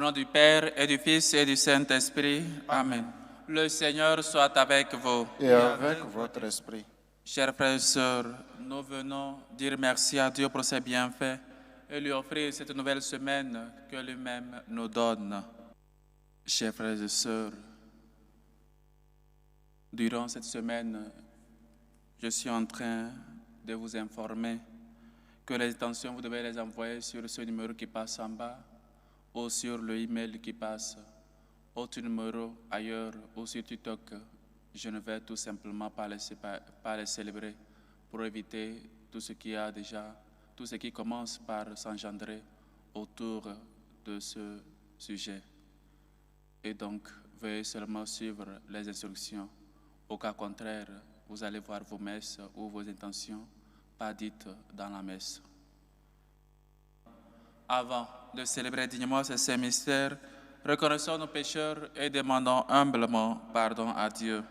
nom du Père et du Fils et du Saint-Esprit. Amen. Le Seigneur soit avec vous. Et avec votre esprit. Chers frères et sœurs, nous venons dire merci à Dieu pour ses bienfaits et lui offrir cette nouvelle semaine que lui-même nous donne. Chers frères et sœurs, durant cette semaine, je suis en train de vous informer que les intentions, vous devez les envoyer sur ce numéro qui passe en bas ou sur le email qui passe, autre numéro ailleurs ou sur TikTok. Je ne vais tout simplement pas les célébrer pour éviter tout ce qui commence par s'engendrer autour de ce sujet. Et donc, veuillez seulement suivre les instructions. Au cas contraire, vous allez voir vos messes ou vos intentions pas dites dans la messe. Avant de célébrer dignement ces saints mystères, reconnaissons nos pécheurs et demandons humblement pardon à Dieu.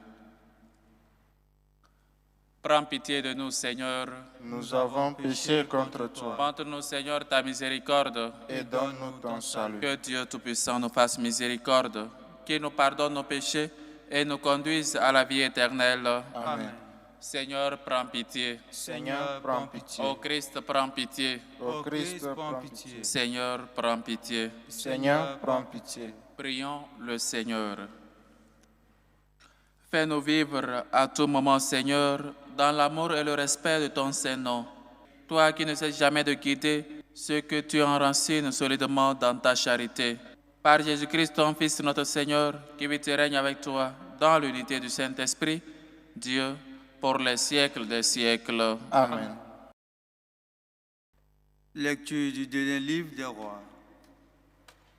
Prends pitié de nous, Seigneur. Nous avons péché contre toi. Montre-nous, Seigneur, ta miséricorde. Et donne-nous ton salut. Que Dieu Tout-Puissant nous fasse miséricorde, qu'il nous pardonne nos péchés et nous conduise à la vie éternelle. Amen. Seigneur, prends pitié. Seigneur, prends pitié. Ô Christ, prends pitié. Ô Christ, prends pitié. Seigneur, prends pitié. Seigneur, prends pitié. Prions le Seigneur. Fais-nous vivre à tout moment, Seigneur, dans l'amour et le respect de ton Saint-Nom. Toi qui ne cesses jamais de quitter ceux que tu enracines solidement dans ta charité. Par Jésus-Christ, ton Fils, notre Seigneur, qui vit et règne avec toi dans l'unité du Saint-Esprit, Dieu, pour les siècles des siècles. Amen. Lecture du dernier livre des rois.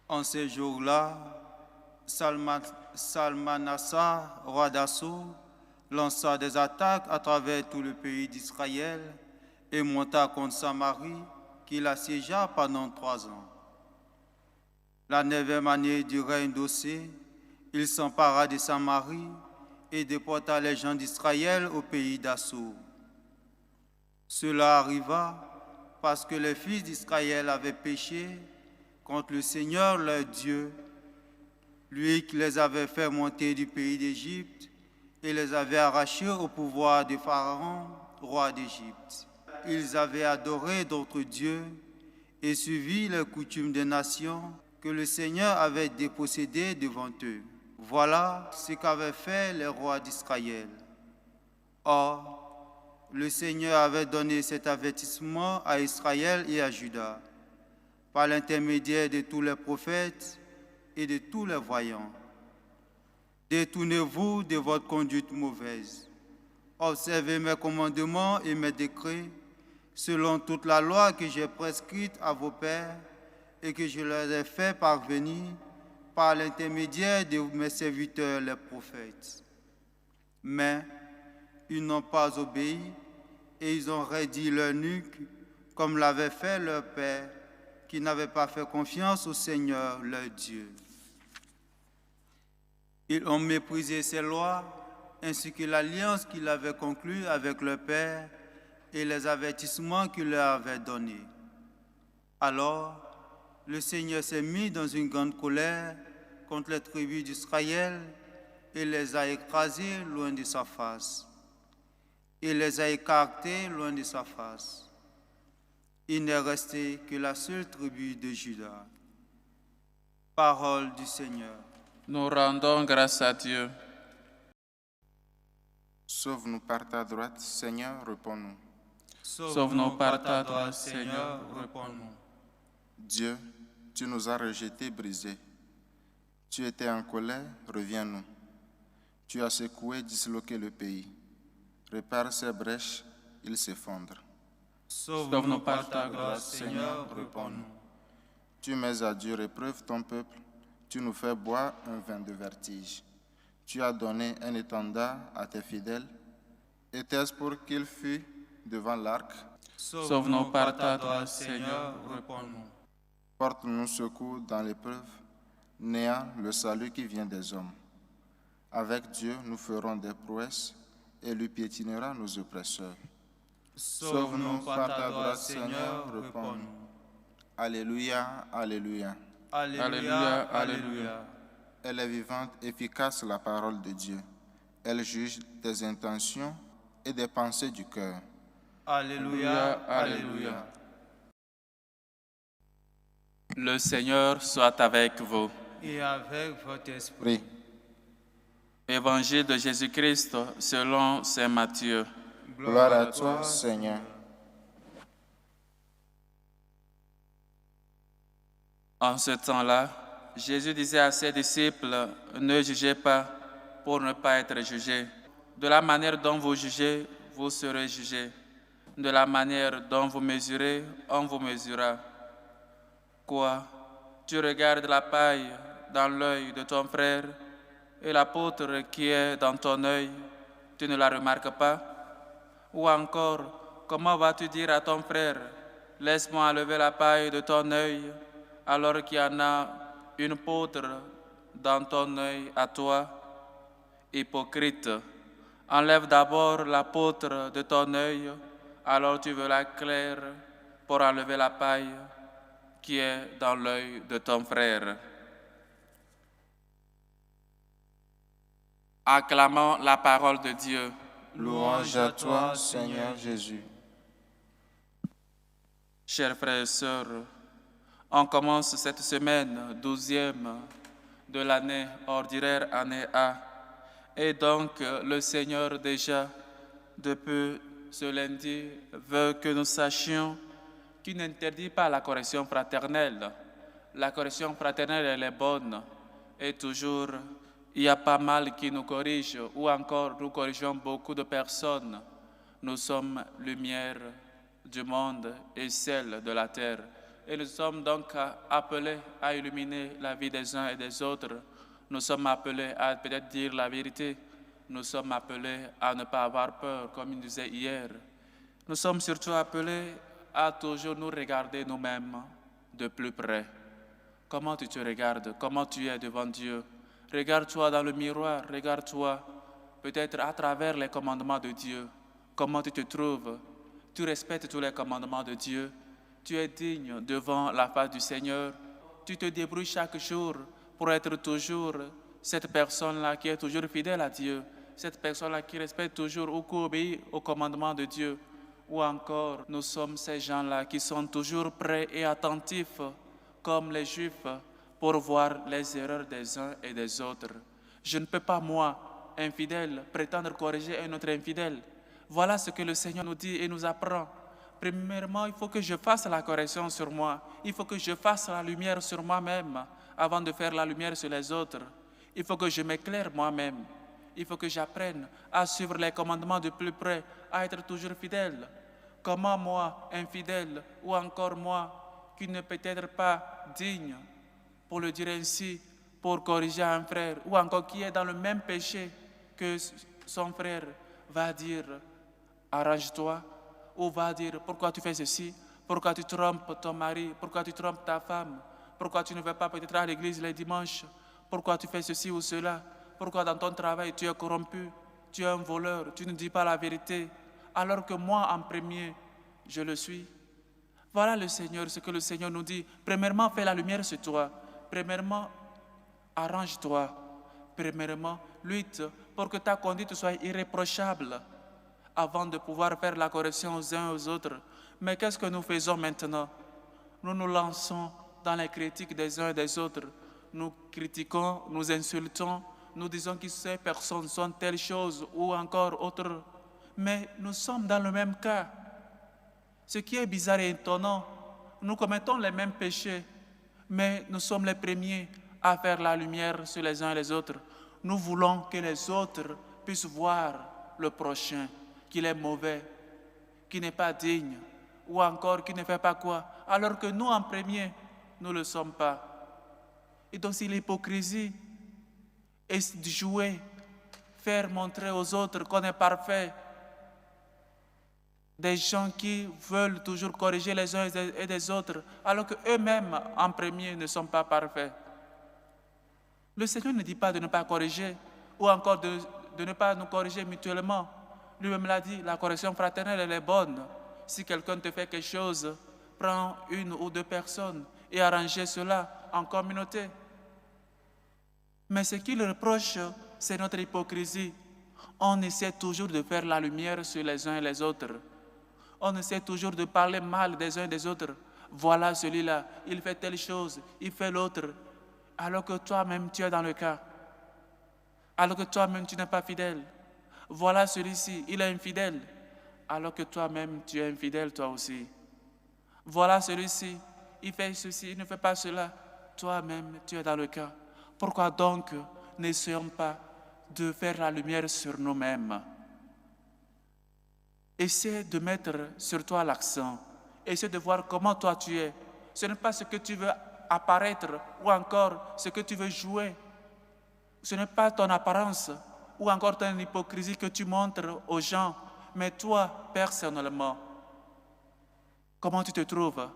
En ces jours-là, Salmanassar, roi d'Assur, lança des attaques à travers tout le pays d'Israël et monta contre Samarie, qu'il assiégea pendant 3 ans. La 9e année du règne d'Ossée, il s'empara de Samarie et déporta les gens d'Israël au pays d'Assur. Cela arriva parce que les fils d'Israël avaient péché contre le Seigneur leur Dieu, lui qui les avait fait monter du pays d'Égypte et les avait arrachés au pouvoir de Pharaon, roi d'Égypte. Ils avaient adoré d'autres dieux et suivi les coutumes des nations que le Seigneur avait dépossédées devant eux. Voilà ce qu'avaient fait les rois d'Israël. Or, le Seigneur avait donné cet avertissement à Israël et à Juda, par l'intermédiaire de tous les prophètes et de tous les voyants. Détournez-vous de votre conduite mauvaise. Observez mes commandements et mes décrets, selon toute la loi que j'ai prescrite à vos pères et que je leur ai fait parvenir par l'intermédiaire de mes serviteurs les prophètes. Mais ils n'ont pas obéi et ils ont raidi leur nuque comme l'avaient fait leurs pères qui n'avaient pas fait confiance au Seigneur leur Dieu. Ils ont méprisé ses lois ainsi que l'alliance qu'il avait conclue avec leurs pères et les avertissements qu'il leur avait donnés. Alors, le Seigneur s'est mis dans une grande colère contre les tribus d'Israël et les a écrasés loin de sa face. Il les a écartés loin de sa face. Il n'est resté que la seule tribu de Juda. Parole du Seigneur. Nous rendons grâce à Dieu. Sauve-nous par ta droite, Seigneur, réponds-nous. Sauve-nous par ta droite, Seigneur, réponds-nous. Dieu, tu nous as rejetés, brisés. Tu étais en colère, reviens-nous. Tu as secoué, disloqué le pays. Répare ces brèches, ils s'effondrent. Sauve-nous par ta grâce, Seigneur, réponds-nous. Tu mets à dure épreuve ton peuple, tu nous fais boire un vin de vertige. Tu as donné un étendard à tes fidèles. Était-ce pour qu'ils fuient devant l'arc? Sauve-nous par ta grâce, Seigneur, réponds-nous. Porte-nous secours dans l'épreuve, n'ayant le salut qui vient des hommes. Avec Dieu, nous ferons des prouesses et lui piétinera nos oppresseurs. Sauve-nous par ta grâce, Seigneur, réponds-nous. Alléluia, alléluia. Alléluia, Alléluia, alléluia. Elle est vivante, efficace, la parole de Dieu. Elle juge des intentions et des pensées du cœur. Alléluia, alléluia. Le Seigneur soit avec vous. Et avec votre esprit. Prie. Évangile de Jésus-Christ selon saint Matthieu. Gloire à toi, Seigneur. En ce temps-là, Jésus disait à ses disciples, « Ne jugez pas pour ne pas être jugés. De la manière dont vous jugez, vous serez jugés. De la manière dont vous mesurez, on vous mesurera. Quoi? Tu regardes la paille dans l'œil de ton frère et la poutre qui est dans ton œil, tu ne la remarques pas? Ou encore, comment vas-tu dire à ton frère, « Laisse-moi enlever la paille de ton œil » alors qu'il y en a une poutre dans ton œil à toi? Hypocrite, enlève d'abord la poutre de ton œil, alors tu verras clair pour enlever la paille qui est dans l'œil de ton frère. Acclamons la parole de Dieu. Louange à toi, Seigneur Jésus. Chers frères et sœurs, on commence cette semaine 12e de l'année ordinaire, année A. Et donc, le Seigneur déjà, depuis ce lundi, veut que nous sachions qu'il n'interdit pas la correction fraternelle. La correction fraternelle, elle est bonne. Et toujours, il y a pas mal qui nous corrigent, ou encore nous corrigeons beaucoup de personnes. Nous sommes lumière du monde et celle de la terre. Et nous sommes donc appelés à illuminer la vie des uns et des autres. Nous sommes appelés à peut-être dire la vérité. Nous sommes appelés à ne pas avoir peur, comme il disait hier. Nous sommes surtout appelés à toujours nous regarder nous-mêmes de plus près. Comment tu te regardes? Comment tu es devant Dieu? Regarde-toi dans le miroir, regarde-toi peut-être à travers les commandements de Dieu. Comment tu te trouves? Tu respectes tous les commandements de Dieu? Tu es digne devant la face du Seigneur. Tu te débrouilles chaque jour pour être toujours cette personne-là qui est toujours fidèle à Dieu, cette personne-là qui respecte toujours ou qui obéit aux commandements de Dieu. Ou encore, nous sommes ces gens-là qui sont toujours prêts et attentifs, comme les Juifs, pour voir les erreurs des uns et des autres. Je ne peux pas, moi, infidèle, prétendre corriger un autre infidèle. Voilà ce que le Seigneur nous dit et nous apprend. Premièrement, il faut que je fasse la correction sur moi. Il faut que je fasse la lumière sur moi-même avant de faire la lumière sur les autres. Il faut que je m'éclaire moi-même. Il faut que j'apprenne à suivre les commandements de plus près, à être toujours fidèle. Comment moi, infidèle, ou encore moi, qui ne peut être pas digne, pour le dire ainsi, pour corriger un frère, ou encore qui est dans le même péché que son frère, va dire « arrange-toi », ou va dire « pourquoi tu fais ceci, pourquoi tu trompes ton mari, pourquoi tu trompes ta femme, pourquoi tu ne vas pas peut-être à l'église les dimanches, pourquoi tu fais ceci ou cela, pourquoi dans ton travail tu es corrompu, tu es un voleur, tu ne dis pas la vérité, alors que moi en premier, je le suis ». Voilà le Seigneur, ce que le Seigneur nous dit. Premièrement, fais la lumière sur toi. Premièrement, arrange-toi. Premièrement, lutte pour que ta conduite soit irréprochable avant de pouvoir faire la correction aux uns aux autres. Mais qu'est-ce que nous faisons maintenant? Nous nous lançons dans les critiques des uns et des autres. Nous critiquons, nous insultons, nous disons que ces personnes sont telle chose ou encore autre. Mais nous sommes dans le même cas. Ce qui est bizarre et étonnant, nous commettons les mêmes péchés, mais nous sommes les premiers à faire la lumière sur les uns et les autres. Nous voulons que les autres puissent voir le prochain, qu'il est mauvais, qu'il n'est pas digne, ou encore qu'il ne fait pas quoi, alors que nous, en premier, nous ne le sommes pas. Et donc, c'est l'hypocrisie et jouer, faire montrer aux autres qu'on est parfait. Des gens qui veulent toujours corriger les uns et les autres, alors qu'eux-mêmes, en premier, ne sont pas parfaits. Le Seigneur ne dit pas de ne pas corriger, ou encore de ne pas nous corriger mutuellement. Lui-même l'a dit, la correction fraternelle, elle est bonne. Si quelqu'un te fait quelque chose, prends une ou deux personnes et arrangez cela. en communauté. Mais ce qu'il reproche, c'est notre hypocrisie. On essaie toujours de faire la lumière sur les uns et les autres. On essaie toujours de parler mal des uns et des autres. Voilà celui-là, il fait telle chose, il fait l'autre. Alors que toi-même, tu es dans le cas. Alors que toi-même, tu n'es pas fidèle. Voilà celui-ci, il est infidèle. Alors que toi-même, tu es infidèle toi aussi. Voilà celui-ci, il fait ceci, il ne fait pas cela. Toi-même, tu es dans le cas. Pourquoi donc n'essayons pas de faire la lumière sur nous-mêmes? Essaie de mettre sur toi l'accent. Essaie de voir comment toi tu es. Ce n'est pas ce que tu veux apparaître ou encore ce que tu veux jouer. Ce n'est pas ton apparence ou encore ton hypocrisie que tu montres aux gens, mais toi, personnellement, comment tu te trouves?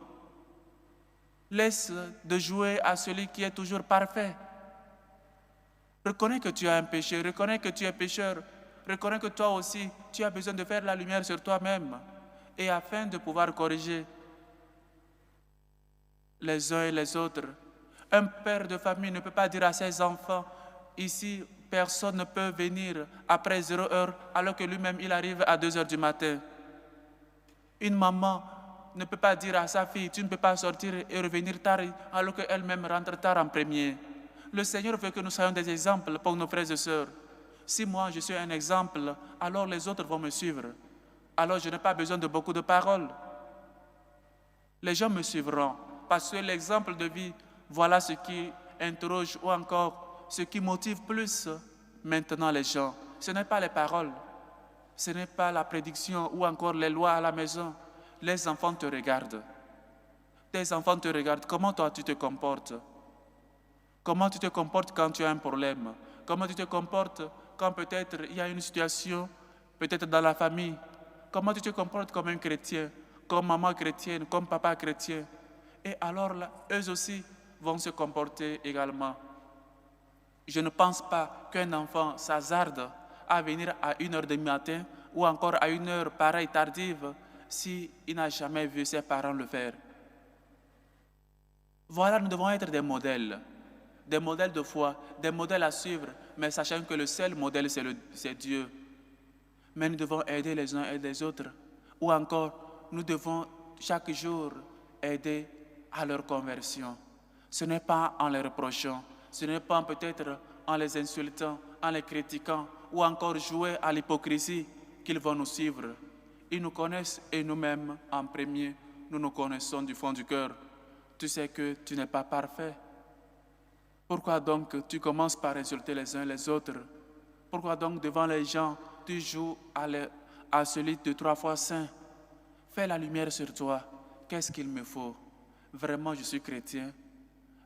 Laisse de jouer à celui qui est toujours parfait. Reconnais que tu as un péché, reconnais que tu es pécheur, reconnais que toi aussi, tu as besoin de faire la lumière sur toi-même. Et afin de pouvoir corriger les uns et les autres, un père de famille ne peut pas dire à ses enfants, ici, personne ne peut venir après 0 heure alors que lui-même, il arrive à 2 heures du matin. Une maman ne peut pas dire à sa fille, tu ne peux pas sortir et revenir tard alors qu'elle-même rentre tard en premier. Le Seigneur veut que nous soyons des exemples pour nos frères et sœurs. Si moi je suis un exemple, alors les autres vont me suivre. Alors je n'ai pas besoin de beaucoup de paroles. Les gens me suivront parce que l'exemple de vie, voilà ce qui interroge ou encore ce qui motive plus maintenant les gens. Ce n'est pas les paroles, ce n'est pas la prédiction ou encore les lois à la maison. Les enfants te regardent. Tes enfants te regardent. Comment toi tu te comportes? Comment tu te comportes quand tu as un problème? Comment tu te comportes quand peut-être il y a une situation, peut-être dans la famille? Comment tu te comportes comme un chrétien, comme maman chrétienne, comme papa chrétien? Et alors là, eux aussi vont se comporter également. Je ne pense pas qu'un enfant s'hasarde à venir à 1h du matin ou encore à 1h pareille tardive s'il n'a jamais vu ses parents le faire. Voilà, nous devons être des modèles de foi, des modèles à suivre, mais sachant que le seul modèle, c'est Dieu. Mais nous devons aider les uns et les autres. Ou encore, nous devons chaque jour aider à leur conversion. Ce n'est pas en les reprochant, ce n'est pas peut-être en les insultant, en les critiquant, ou encore jouer à l'hypocrisie qu'ils vont nous suivre. Ils nous connaissent et nous-mêmes, en premier, nous nous connaissons du fond du cœur. Tu sais que tu n'es pas parfait. Pourquoi donc tu commences par insulter les uns les autres? Pourquoi donc devant les gens, tu joues à celui de 3 fois saint? Fais la lumière sur toi. Qu'est-ce qu'il me faut? Vraiment, je suis chrétien.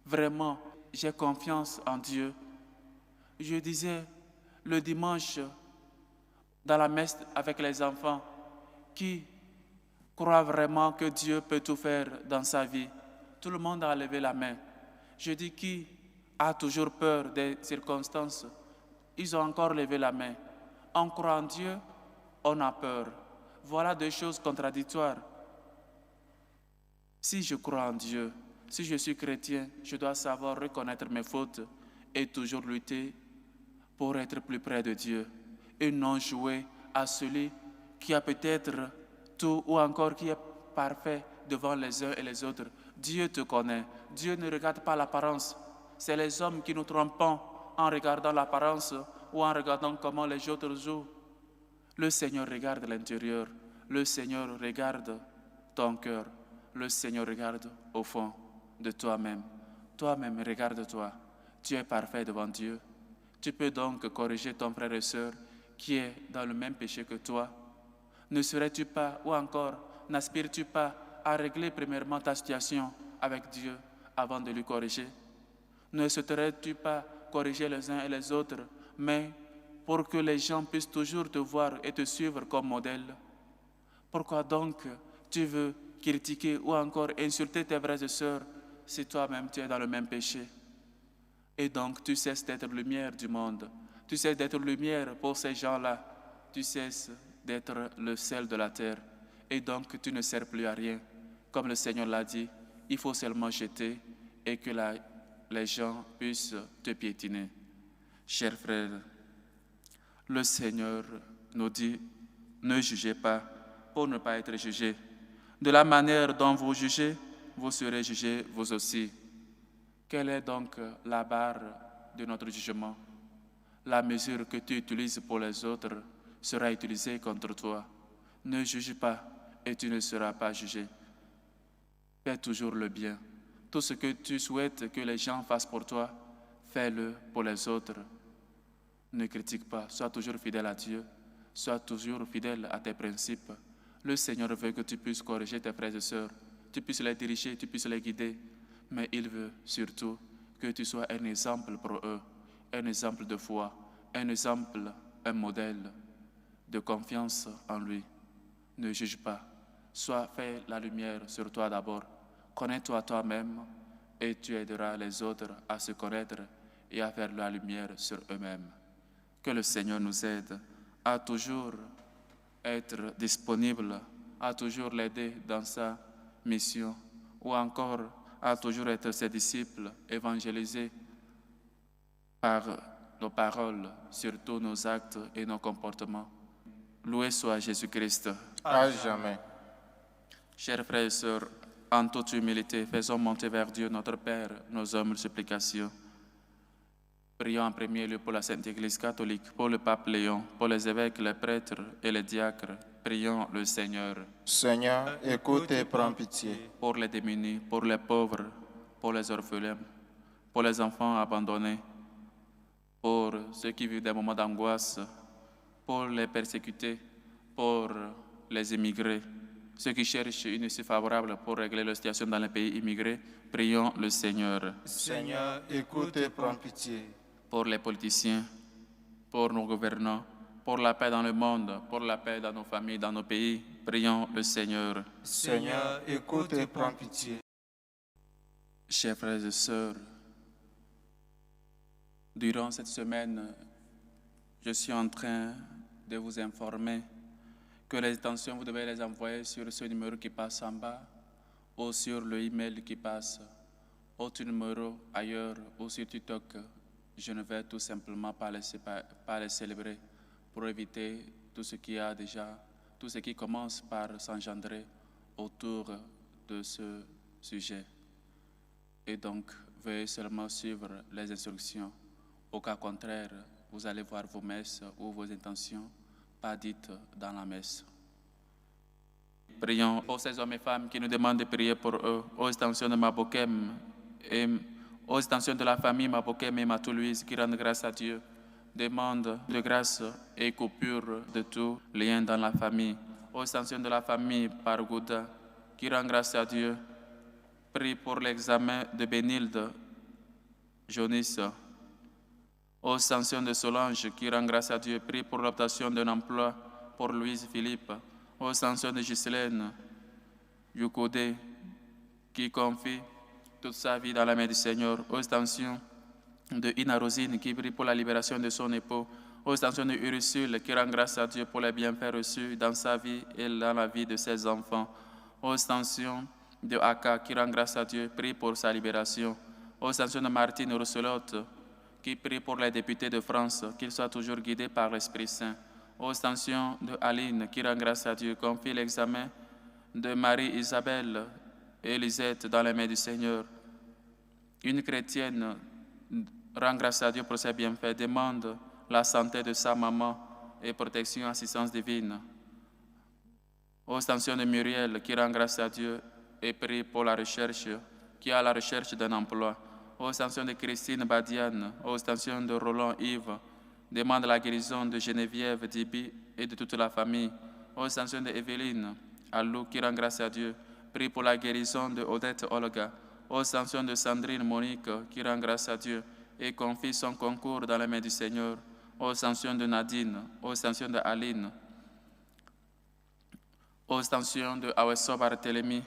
Vraiment, j'ai confiance en Dieu. Je disais le dimanche, dans la messe avec les enfants, qui croit vraiment que Dieu peut tout faire dans sa vie? Tout le monde a levé la main. Je dis qui a toujours peur des circonstances? Ils ont encore levé la main. On croit en Dieu, on a peur. Voilà 2 choses contradictoires. Si je crois en Dieu, si je suis chrétien, je dois savoir reconnaître mes fautes et toujours lutter pour être plus près de Dieu et non jouer à celui qui a peut-être tout ou encore qui est parfait devant les uns et les autres. Dieu te connaît. Dieu ne regarde pas l'apparence. C'est les hommes qui nous trompent en regardant l'apparence ou en regardant comment les autres jouent. Le Seigneur regarde l'intérieur. Le Seigneur regarde ton cœur. Le Seigneur regarde au fond de toi-même. Toi-même, regarde-toi. Tu es parfait devant Dieu. Tu peux donc corriger ton frère et sœur qui est dans le même péché que toi. Ne serais-tu pas, ou encore, n'aspires-tu pas à régler premièrement ta situation avec Dieu avant de lui corriger? Ne souhaiterais-tu pas corriger les uns et les autres, mais pour que les gens puissent toujours te voir et te suivre comme modèle? Pourquoi donc tu veux critiquer ou encore insulter tes frères et sœurs si toi-même tu es dans le même péché? Et donc tu cesses d'être lumière du monde. Tu cesses d'être lumière pour ces gens-là. Tu cesses d'être le sel de la terre. Et donc tu ne sers plus à rien. Comme le Seigneur l'a dit, il faut seulement jeter et que la les gens puissent te piétiner. Chers frères, le Seigneur nous dit, ne jugez pas pour ne pas être jugés. De la manière dont vous jugez, vous serez jugés vous aussi. Quelle est donc la barre de notre jugement? La mesure que tu utilises pour les autres sera utilisée contre toi. Ne juge pas et tu ne seras pas jugé. Fais toujours le bien. Tout ce que tu souhaites que les gens fassent pour toi, fais-le pour les autres. Ne critique pas, sois toujours fidèle à Dieu, sois toujours fidèle à tes principes. Le Seigneur veut que tu puisses corriger tes frères et sœurs, tu puisses les diriger, tu puisses les guider, mais il veut surtout que tu sois un exemple pour eux, un exemple de foi, un exemple, un modèle de confiance en lui. Ne juge pas, fais la lumière sur toi d'abord, connais-toi toi-même et tu aideras les autres à se connaître et à faire la lumière sur eux-mêmes. Que le Seigneur nous aide à toujours être disponible, à toujours l'aider dans sa mission, ou encore à toujours être ses disciples, évangélisés par nos paroles, surtout nos actes et nos comportements. Loué soit Jésus-Christ. À jamais. Chers frères et sœurs, en toute humilité, faisons monter vers Dieu notre Père nos humbles supplications. Prions en premier lieu pour la Sainte Église catholique, pour le pape Léon, pour les évêques, les prêtres et les diacres. Prions le Seigneur. Seigneur, écoute et prends pitié. Pour les démunis, pour les pauvres, pour les orphelins, pour les enfants abandonnés, pour ceux qui vivent des moments d'angoisse, pour les persécutés, pour les immigrés, ceux qui cherchent une issue favorable pour régler leur situation dans les pays immigrés. Prions le Seigneur. Seigneur, écoute et prends pitié. Pour les politiciens, pour nos gouvernants, pour la paix dans le monde, pour la paix dans nos familles, dans nos pays, prions le Seigneur. Seigneur, écoute et prends pitié. Chers frères et sœurs, durant cette semaine, je suis en train de vous informer que les intentions, vous devez les envoyer sur ce numéro qui passe en bas ou sur le email qui passe, autre numéro ailleurs ou sur TikTok. Je ne vais tout simplement pas les célébrer pour éviter tout ce qui a déjà, tout ce qui commence par s'engendrer autour de ce sujet. Et donc, veuillez seulement suivre les instructions. Au cas contraire, vous allez voir vos messes ou vos intentions pas dites dans la messe. Prions pour ces hommes et femmes qui nous demandent de prier pour eux, aux extensions de Mabokem et aux extensions de la famille Mabokem et Matou-Louise qui rendent grâce à Dieu. Demande de grâce et coupure de tout lien dans la famille. Aux extensions de la famille Pargouda qui rend grâce à Dieu. Prie pour l'examen de Bénilde Jonis. Aux extensions de Solange qui rend grâce à Dieu. Prie pour l'obtention d'un emploi pour Louise Philippe. Aux extensions de Ghislaine Youkoudé qui confie toute sa vie dans la main du Seigneur. Aux extensions de Ina Rosine qui prie pour la libération de son époux. Aux extensions de Ursule qui rend grâce à Dieu pour les bienfaits reçus dans sa vie et dans la vie de ses enfants. Aux extensions de Aka qui rend grâce à Dieu, prie pour sa libération. Aux extensions de Martine Rousselotte qui prie pour les députés de France, qu'ils soient toujours guidés par l'Esprit Saint. Aux extensions de Aline qui rend grâce à Dieu, confie l'examen de Marie-Isabelle et Elisette dans les mains du Seigneur. Une chrétienne rend grâce à Dieu pour ses bienfaits, demande la santé de sa maman et protection et assistance divine. Aux extensions de Muriel qui rend grâce à Dieu et prie pour la recherche, qui est à la recherche d'un emploi. Aux extensions de Christine Badiane, aux extensions de Roland Yves, demande la guérison de Geneviève Dibi et de toute la famille. Aux extensions de Evelyne Allou qui rend grâce à Dieu, prie pour la guérison de Odette Olga. Aux extensions de Sandrine Monique qui rend grâce à Dieu et confie son concours dans les mains du Seigneur. Aux extensions de Nadine, aux extensions de Aline, aux extensions de Awesso Barthélemy,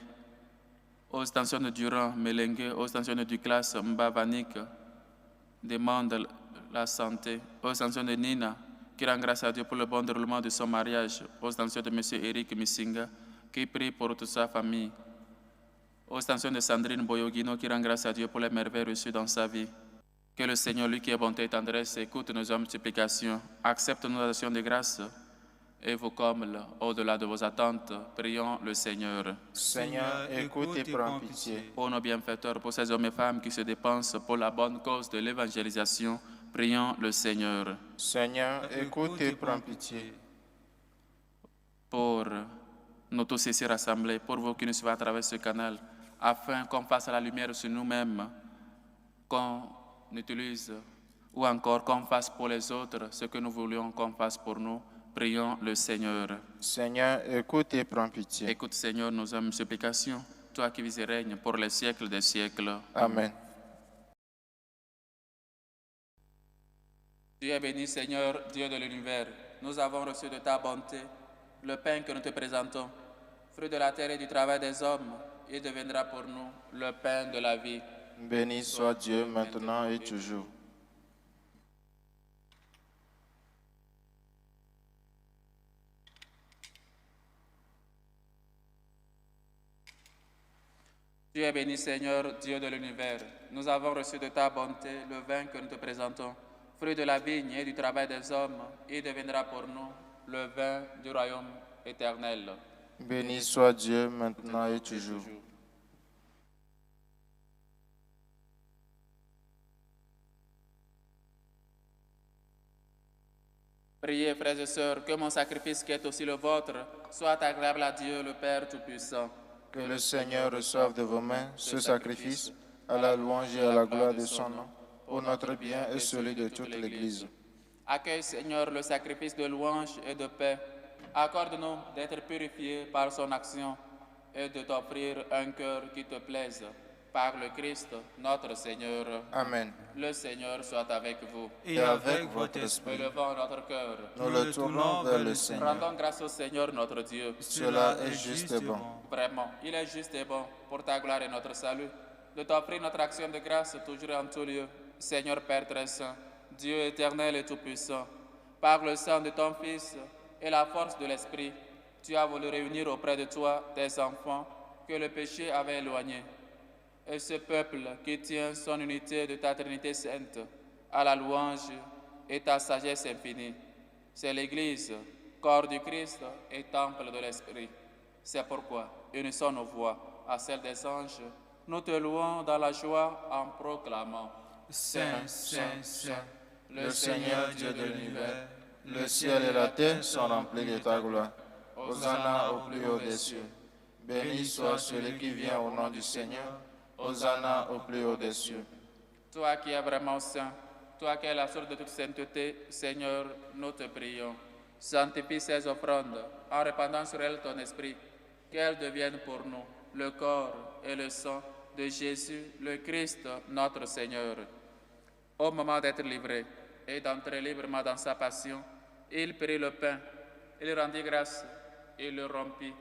aux extensions de Durand Melengue, aux extensions de Duclas Mbavanik, demande la santé. Aux extensions de Nina, qui rend grâce à Dieu pour le bon déroulement de son mariage. Aux extensions de M. Eric Missinga, qui prie pour toute sa famille. aux extensions de Sandrine Boyogino qui rend grâce à Dieu pour les merveilles reçues dans sa vie. Que le Seigneur, lui qui est bonté et tendresse, écoute nos hommes supplications, accepte nos actions de grâce et vous comble au-delà de vos attentes. Prions le Seigneur. Seigneur, écoute et prends pitié. Pour nos bienfaiteurs, pour ces hommes et femmes qui se dépensent pour la bonne cause de l'évangélisation, prions le Seigneur. Seigneur, écoute et prends pitié. Pour nous tous ici rassemblés, pour vous qui nous suivez à travers ce canal, afin qu'on fasse la lumière sur nous-mêmes, qu'on utilise ou encore qu'on fasse pour les autres ce que nous voulions qu'on fasse pour nous, prions le Seigneur. Seigneur, écoute et prends pitié. Écoute, Seigneur, nos âmes supplications, toi qui vis et règnes pour les siècles des siècles. Amen. Dieu est béni, Seigneur, Dieu de l'univers. Nous avons reçu de ta bonté le pain que nous te présentons, fruit de la terre et du travail des hommes. Il deviendra pour nous le pain de la vie. Béni soit Dieu maintenant et toujours. Dieu est béni, Seigneur, Dieu de l'univers. Nous avons reçu de ta bonté le vin que nous te présentons, fruit de la vigne et du travail des hommes. Il deviendra pour nous le vin du royaume éternel. Béni soit Dieu maintenant et toujours. Priez, frères et sœurs, que mon sacrifice qui est aussi le vôtre soit agréable à Dieu, le Père Tout-Puissant. Que le Seigneur reçoive de vos mains ce sacrifice à la louange et à la gloire de son nom, pour notre bien et celui de toute l'Église. Accueille, Seigneur, le sacrifice de louange et de paix. Accorde-nous d'être purifiés par son action et de t'offrir un cœur qui te plaise. Par le Christ, notre Seigneur. Amen. Le Seigneur soit avec vous. Et avec votre esprit, Élevons notre cœur. nous le tournons vers le Seigneur. Rendons grâce au Seigneur notre Dieu. Cela est juste et bon. Vraiment, il est juste et bon pour ta gloire et notre salut, de t'offrir notre action de grâce toujours et en tout lieu. Seigneur Père très saint, Dieu éternel et tout-puissant, par le sang de ton Fils et la force de l'Esprit, tu as voulu réunir auprès de toi tes enfants que le péché avait éloignés. Et ce peuple qui tient son unité de ta Trinité sainte à la louange et ta sagesse infinie. C'est l'Église, corps du Christ et temple de l'Esprit. C'est pourquoi, unissons nos voix à celles des anges, nous te louons dans la joie en proclamant. Saint, Saint, Saint, Le Seigneur Dieu de l'univers, le ciel et la terre sont remplis de ta gloire. Hosanna au plus haut des cieux. Béni soit celui qui vient au nom du Seigneur. Hosanna au plus haut des cieux. Toi qui es vraiment saint, toi qui es la source de toute sainteté, Seigneur, nous te prions. Sanctifie ces offrandes en répandant sur elles ton esprit, qu'elles deviennent pour nous le corps et le sang de Jésus, le Christ, notre Seigneur. Au moment d'être livré et d'entrer librement dans sa passion, il prit le pain, il rendit grâce, il le rompit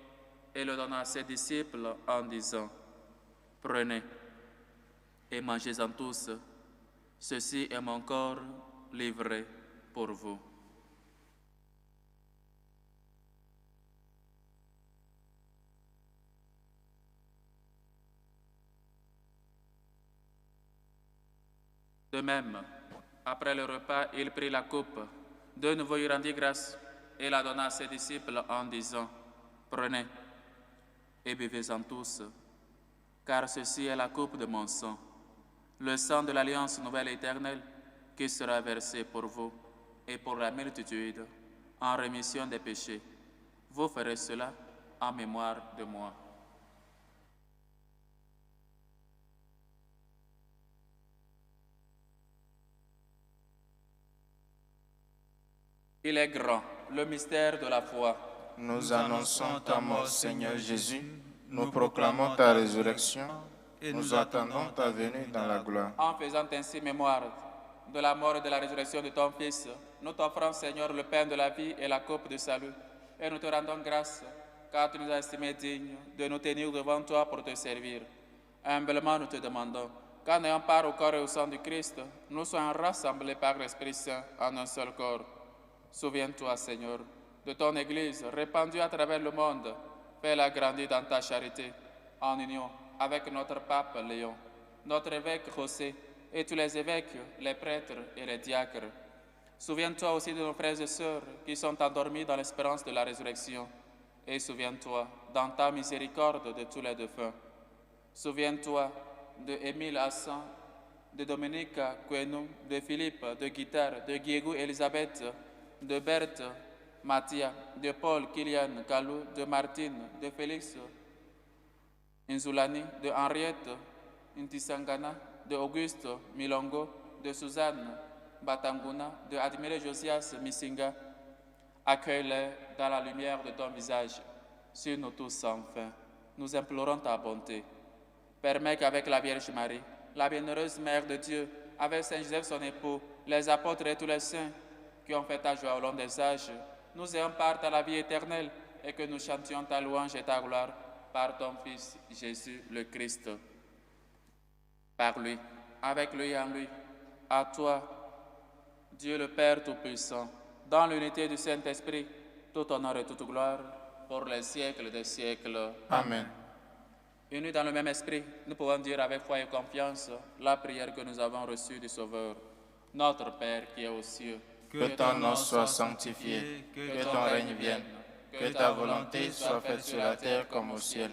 et le donna à ses disciples en disant: Prenez et mangez-en tous, ceci est mon corps livré pour vous. De même, après le repas, il prit la coupe, de nouveau il rendit grâce et la donna à ses disciples en disant: Prenez et buvez-en tous, car ceci est la coupe de mon sang, le sang de l'alliance nouvelle et éternelle, qui sera versé pour vous et pour la multitude en rémission des péchés. Vous ferez cela en mémoire de moi. Il est grand, le mystère de la foi. Nous annonçons ta mort, Seigneur Jésus. Nous proclamons ta résurrection et nous attendons ta venue dans la gloire. En faisant ainsi mémoire de la mort et de la résurrection de ton Fils, nous t'offrons, Seigneur, le pain de la vie et la coupe du salut. Et nous te rendons grâce, car tu nous as estimés dignes de nous tenir devant toi pour te servir. Humblement, nous te demandons, qu'en ayant part au corps et au sang du Christ, nous soyons rassemblés par l'Esprit Saint en un seul corps. Souviens-toi, Seigneur, de ton Église répandue à travers le monde. Fais-la grandir dans ta charité, en union avec notre pape Léon, notre évêque José, et tous les évêques, les prêtres et les diacres. Souviens-toi aussi de nos frères et sœurs qui sont endormis dans l'espérance de la résurrection. Et souviens-toi, dans ta miséricorde, de tous les défunts. Souviens-toi de Émile Hassan, de Dominique Quenou, de Philippe, de Guitare, de Diego Elisabeth, de Berthe, Mathia, de Paul, Kylian, Kalou, de Martine, de Félix, Inzulani, de Henriette, Intisangana, de Auguste, Milongo, de Suzanne, Batanguna, de Admiré Josias Missinga. Accueille-les dans la lumière de ton visage, sur nous tous sans fin. Nous implorons ta bonté. Permets qu'avec la Vierge Marie, la bienheureuse Mère de Dieu, avec Saint Joseph son époux, les apôtres et tous les saints qui ont fait ta joie au long des âges, nous ayons part à la vie éternelle et que nous chantions ta louange et ta gloire par ton Fils Jésus le Christ. Par lui, avec lui et en lui, à toi, Dieu le Père Tout-Puissant, dans l'unité du Saint-Esprit, tout honneur et toute gloire, pour les siècles des siècles. Amen. Unis dans le même esprit, nous pouvons dire avec foi et confiance la prière que nous avons reçue du Sauveur. Notre Père qui est aux cieux, Que ton nom soit sanctifié, que ton règne vienne, que ta volonté soit faite sur la terre comme au ciel.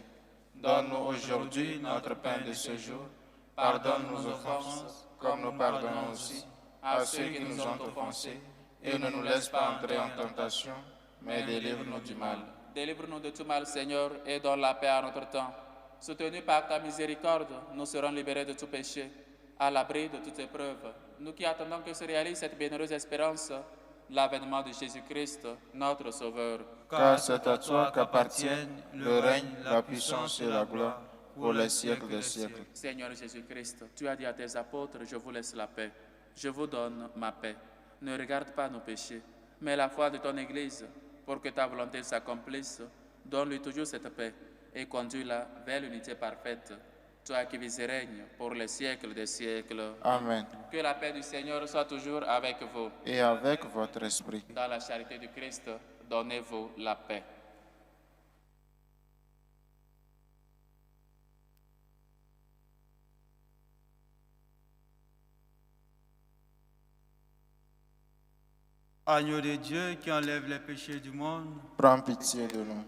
Donne-nous aujourd'hui notre pain de ce jour. Pardonne nos offenses, comme nous pardonnons aussi à ceux qui nous ont offensés. Et ne nous laisse pas entrer en tentation, mais délivre-nous du mal. Délivre-nous de tout mal, Seigneur, et donne la paix à notre temps. Soutenus par ta miséricorde, nous serons libérés de tout péché, à l'abri de toute épreuve. Nous qui attendons que se réalise cette bienheureuse espérance, l'avènement de Jésus-Christ, notre Sauveur. Car c'est à toi qu'appartiennent le règne, la puissance et la gloire pour les siècles des siècles. Seigneur Jésus-Christ, tu as dit à tes apôtres, je vous laisse la paix, je vous donne ma paix. Ne regarde pas nos péchés, mais la foi de ton Église, pour que ta volonté s'accomplisse. Donne-lui toujours cette paix et conduis-la vers l'unité parfaite, toi qui vis et règnes pour les siècles des siècles. Amen. Que la paix du Seigneur soit toujours avec vous. Et avec votre esprit. Dans la charité du Christ, donnez-vous la paix. Agneau de Dieu qui enlève les péchés du monde. Prends pitié de nous.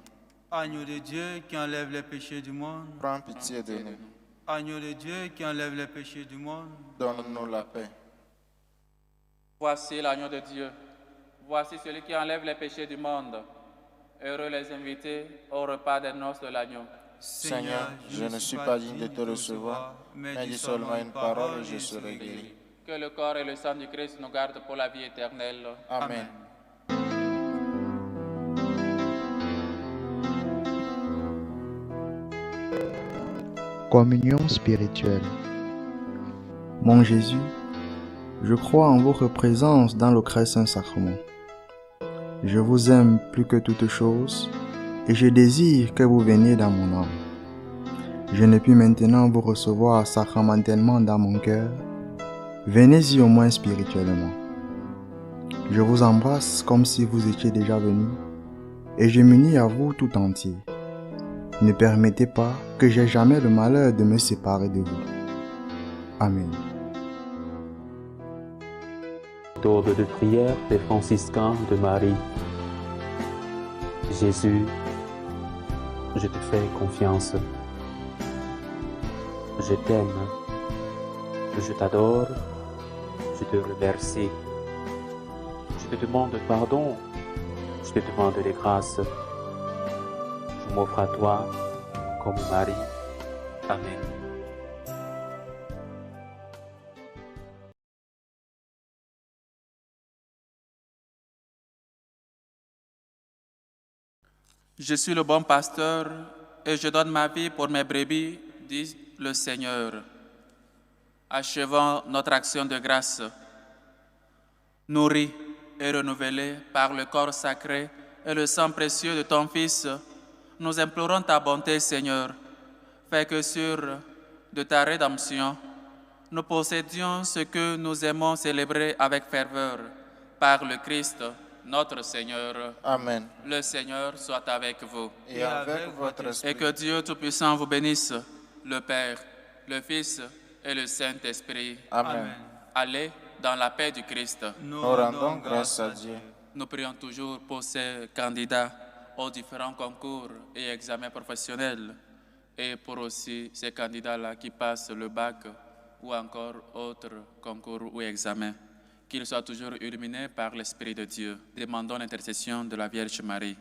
Agneau de Dieu qui enlève les péchés du monde. Prends pitié de nous. Agneau de Dieu qui enlève les péchés du monde. Donne-nous la paix. Voici l'agneau de Dieu. Voici celui qui enlève les péchés du monde. Heureux les invités au repas des noces de l'agneau. Seigneur, je ne suis pas digne de te recevoir, mais dis seulement une parole et je serai guéri. Que le corps et le sang du Christ nous gardent pour la vie éternelle. Amen. Communion spirituelle. Mon Jésus, je crois en votre présence dans le très saint sacrement. Je vous aime plus que toute chose et je désire que vous veniez dans mon âme. Je ne puis maintenant vous recevoir sacramentellement dans mon cœur. Venez-y au moins spirituellement. Je vous embrasse comme si vous étiez déjà venu et je m'unis à vous tout entier. Ne permettez pas que j'aie jamais le malheur de me séparer de vous. Amen. Méthode de prière des franciscains de Marie. Jésus, je te fais confiance. Je t'aime. Je t'adore. Je te remercie. Je te demande pardon. Je te demande des grâces. Je m'offre à toi comme Marie. Amen. Je suis le bon pasteur et je donne ma vie pour mes brebis, dit le Seigneur. Achevons notre action de grâce. Nourris et renouvelés par le corps sacré et le sang précieux de ton Fils, nous implorons ta bonté, Seigneur. Fais que sur de ta rédemption, nous possédions ce que nous aimons célébrer avec ferveur par le Christ, notre Seigneur. Amen. Le Seigneur soit avec vous. Et avec votre esprit. Et que Dieu Tout-Puissant vous bénisse, le Père, le Fils et le Saint-Esprit. Amen. Allez dans la paix du Christ. Nous rendons grâce à Dieu. Nous prions toujours pour ces candidats aux différents concours et examens professionnels et pour aussi ces candidats-là qui passent le bac ou encore autres concours ou examens. Qu'ils soient toujours illuminés par l'Esprit de Dieu. Demandons l'intercession de la Vierge Marie.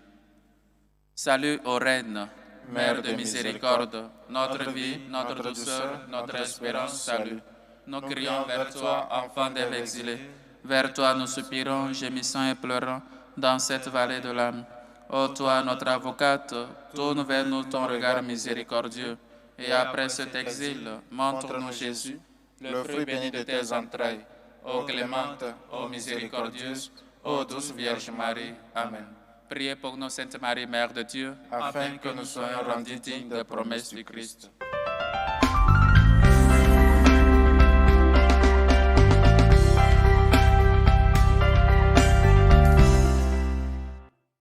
Salut aux reines, Mère de miséricorde, notre vie, notre douceur, notre espérance, salut. Nous crions vers toi, enfant d'Ève exilée. Vers toi nous soupirons, gémissant et pleurant dans cette vallée de l'âme. Ô toi, notre avocate, tourne vers nous ton regard miséricordieux. Et après cet exil, montre-nous Jésus, le fruit béni de tes entrailles. Ô clémente, ô miséricordieuse, ô douce Vierge Marie. Amen. Priez pour nous, Sainte Marie, Mère de Dieu, Afin que nous soyons rendus dignes des promesses du Christ.